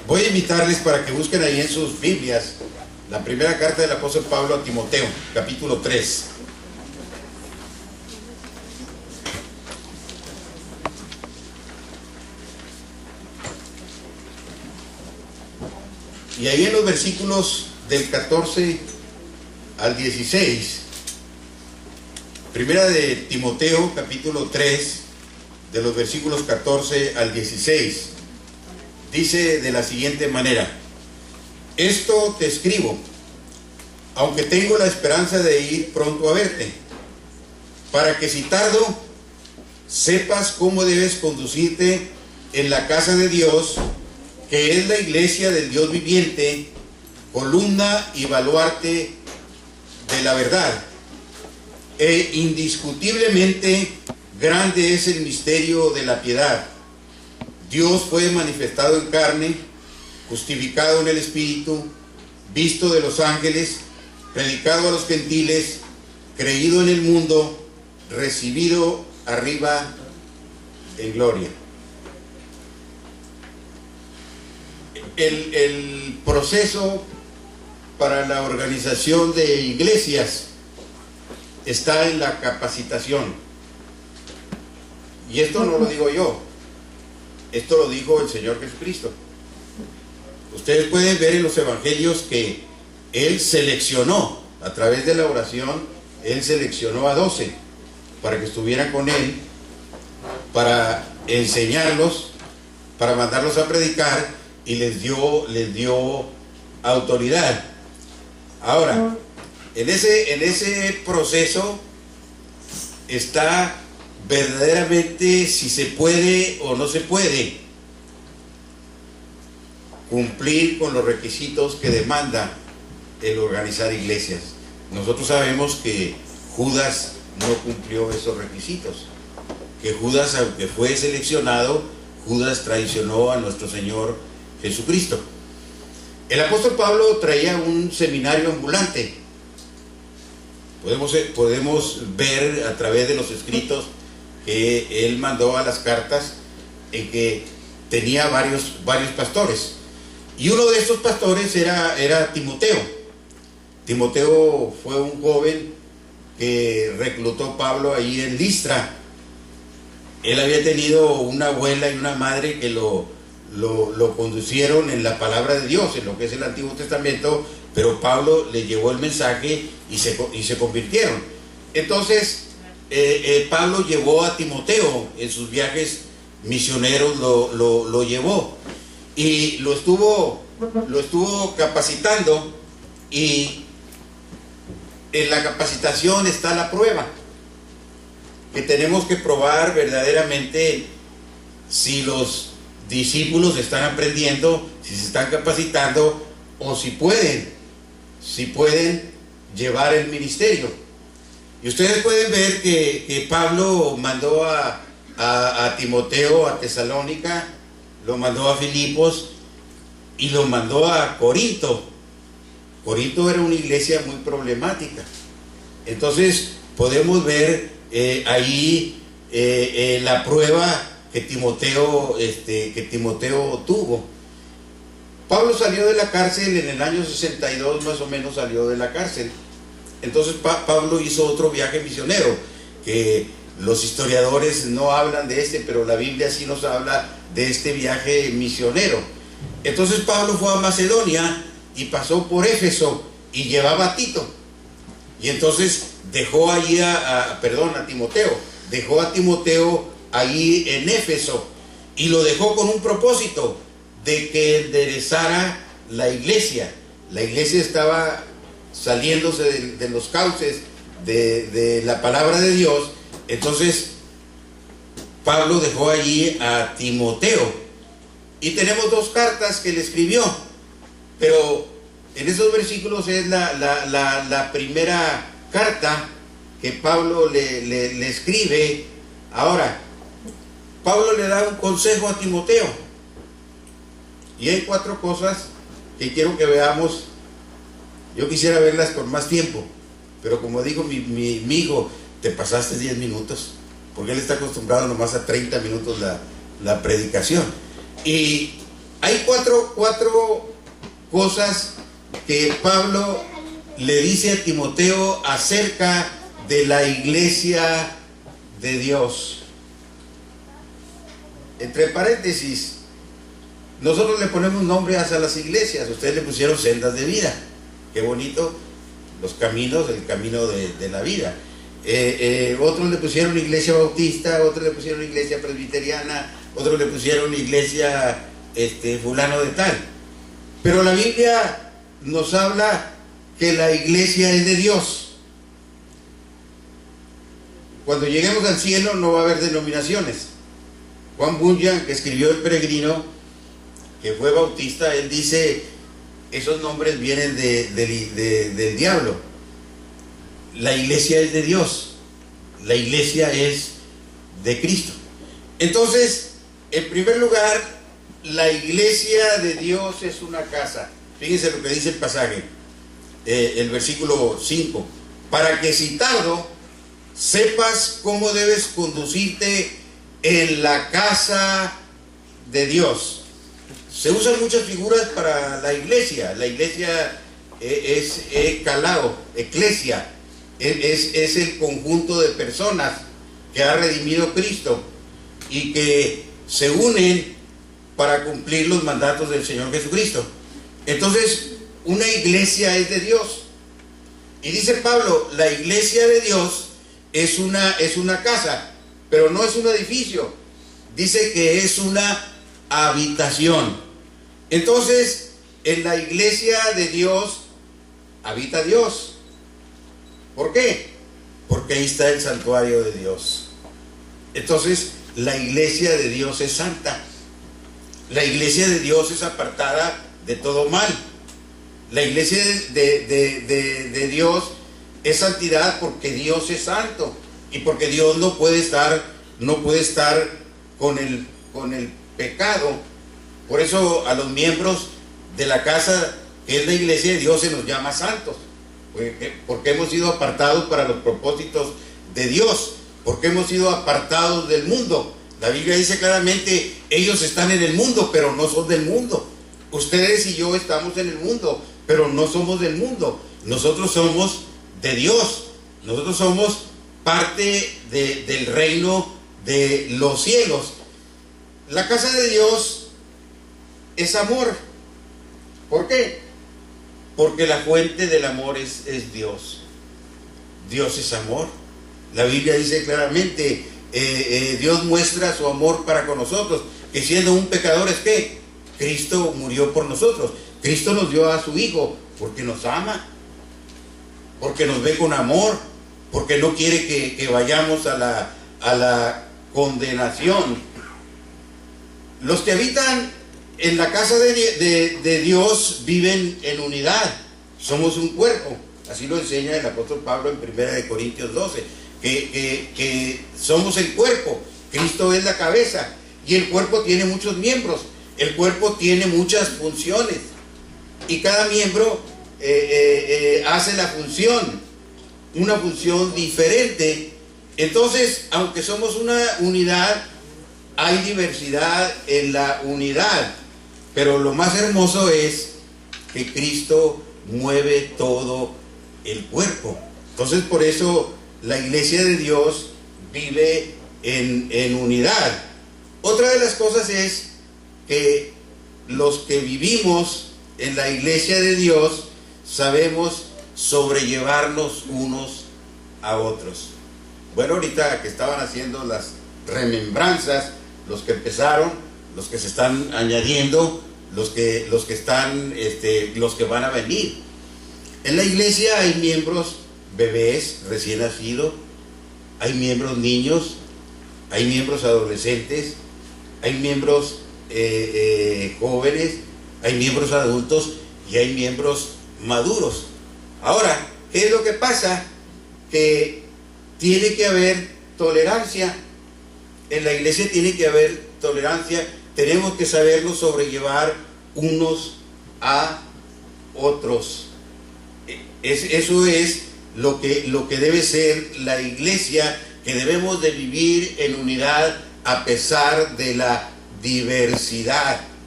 Voy a invitarles para que busquen ahí en sus Biblias la primera carta del apóstol Pablo a Timoteo, capítulo 3. Y ahí en los versículos del 14 al 16, primera de Timoteo, capítulo 3, de los versículos 14 al 16, dice de la siguiente manera: esto te escribo, aunque tengo la esperanza de ir pronto a verte, para que si tardo, sepas cómo debes conducirte en la casa de Dios, que es la iglesia del Dios viviente, columna y baluarte de la verdad. E indiscutiblemente grande es el misterio de la piedad. Dios fue manifestado en carne, justificado en el Espíritu, visto de los ángeles, predicado a los gentiles, creído en el mundo, recibido arriba en gloria. El proceso para la organización de iglesias está en la capacitación. Y esto no lo digo yo, esto lo dijo el Señor Jesucristo. Ustedes pueden ver en los evangelios que Él seleccionó, a través de la oración, Él seleccionó a 12 para que estuvieran con Él, para enseñarlos, para mandarlos a predicar, y les dio autoridad. Ahora, en ese proceso está verdaderamente si se puede o no se puede cumplir con los requisitos que demanda el organizar iglesias. Nosotros sabemos que Judas no cumplió esos requisitos, que Judas, aunque fue seleccionado, Judas traicionó a nuestro Señor Jesucristo. El apóstol Pablo traía un seminario ambulante. Podemos ver a través de los escritos que él mandó a las cartas en que tenía varios pastores. Y uno de estos pastores era Timoteo. Timoteo fue un joven que reclutó Pablo ahí en Listra. Él había tenido una abuela y una madre que lo conducieron en la palabra de Dios, en lo que es el Antiguo Testamento, pero Pablo le llevó el mensaje y se convirtieron. Entonces Pablo llevó a Timoteo en sus viajes misioneros, lo llevó y lo estuvo capacitando, y en la capacitación está la prueba, que tenemos que probar verdaderamente si los discípulos están aprendiendo, si se están capacitando, o si pueden llevar el ministerio. Y ustedes pueden ver que Pablo mandó a Timoteo a Tesalónica, lo mandó a Filipos y lo mandó a Corinto. Corinto era una iglesia muy problemática. Entonces podemos ver ahí la prueba que Timoteo tuvo. Pablo salió de la cárcel en el año 62, más o menos salió de la cárcel. Entonces Pablo hizo otro viaje misionero, que los historiadores no hablan de pero la Biblia sí nos habla de este viaje misionero. Entonces Pablo fue a Macedonia y pasó por Éfeso y llevaba a Tito. Y entonces dejó allí a Timoteo. Dejó a Timoteo ahí en Éfeso y lo dejó con un propósito de que enderezara la iglesia. La iglesia estaba saliéndose de los cauces de la palabra de Dios. Entonces Pablo dejó allí a Timoteo, y tenemos 2 cartas que le escribió, pero en esos versículos es la primera carta que Pablo le escribe. Ahora, Pablo le da un consejo a Timoteo, y hay 4 cosas que quiero que veamos. Yo quisiera verlas con más tiempo, pero como dijo mi hijo, te pasaste 10 minutos, porque él está acostumbrado nomás a 30 minutos la predicación. Y Hay cuatro cosas que Pablo le dice a Timoteo acerca de la iglesia de Dios. Entre paréntesis, nosotros le ponemos nombre a las iglesias, ustedes le pusieron sendas de vida. Qué bonito, los caminos, el camino de la vida. Otros le pusieron iglesia bautista, otros le pusieron iglesia presbiteriana, otros le pusieron iglesia fulano de tal. Pero la Biblia nos habla que la iglesia es de Dios. Cuando lleguemos al cielo no va a haber denominaciones. Juan Bunyan, que escribió El Peregrino, que fue bautista, él dice, esos nombres vienen del diablo. La iglesia es de Dios, la iglesia es de Cristo. Entonces, en primer lugar, la iglesia de Dios es una casa. Fíjense lo que dice el pasaje, el versículo 5. Para que citado, sepas cómo debes conducirte en la casa de Dios. Se usan muchas figuras para la iglesia. La iglesia es calao, eclesia. Es el conjunto de personas que ha redimido Cristo y que se unen para cumplir los mandatos del Señor Jesucristo. Entonces, una iglesia es de Dios. Y dice Pablo, la iglesia de Dios es una casa, pero no es un edificio. Dice que es una habitación. Entonces, en la iglesia de Dios habita Dios. ¿Por qué? Porque ahí está el santuario de Dios. Entonces, la iglesia de Dios es santa. La iglesia de Dios es apartada de todo mal. La iglesia de Dios es santidad porque Dios es santo y porque Dios no puede estar con el pecado. Por eso a los miembros de la casa, que es la iglesia de Dios, se nos llama santos. Porque hemos sido apartados para los propósitos de Dios, porque hemos sido apartados del mundo. La Biblia dice claramente, ellos están en el mundo, pero no son del mundo. Ustedes y yo estamos en el mundo, pero no somos del mundo. Nosotros somos de Dios. Nosotros somos parte del reino de los cielos. La casa de Dios es amor. ¿Por qué? Porque la fuente del amor es Dios. Dios es amor. La Biblia dice claramente, Dios muestra su amor para con nosotros, que siendo un pecador es que Cristo murió por nosotros. Cristo nos dio a su Hijo porque nos ama, porque nos ve con amor, porque no quiere que vayamos a la condenación. Los que habitan en la casa de Dios viven en unidad. Somos un cuerpo. Así lo enseña el apóstol Pablo en 1 Corintios 12. Que somos el cuerpo. Cristo es la cabeza. Y el cuerpo tiene muchos miembros. El cuerpo tiene muchas funciones. Y cada miembro hace la función. Una función diferente. Entonces, aunque somos una unidad, hay diversidad en la unidad. Pero lo más hermoso es que Cristo mueve todo el cuerpo. Entonces, por eso la iglesia de Dios vive en unidad. Otra de las cosas es que los que vivimos en la iglesia de Dios sabemos sobrellevarnos unos a otros. Bueno, ahorita que estaban haciendo las remembranzas, los que empezaron, los que se están añadiendo, los que están, los que van a venir. En la iglesia hay miembros bebés recién nacidos, hay miembros niños, hay miembros adolescentes, hay miembros jóvenes, hay miembros adultos y hay miembros maduros. Ahora, ¿qué es lo que pasa? Que tiene que haber tolerancia. En la iglesia tiene que haber tolerancia. Tenemos que sabernos sobrellevar unos a otros. Eso es lo que debe ser la iglesia, que debemos de vivir en unidad a pesar de la diversidad.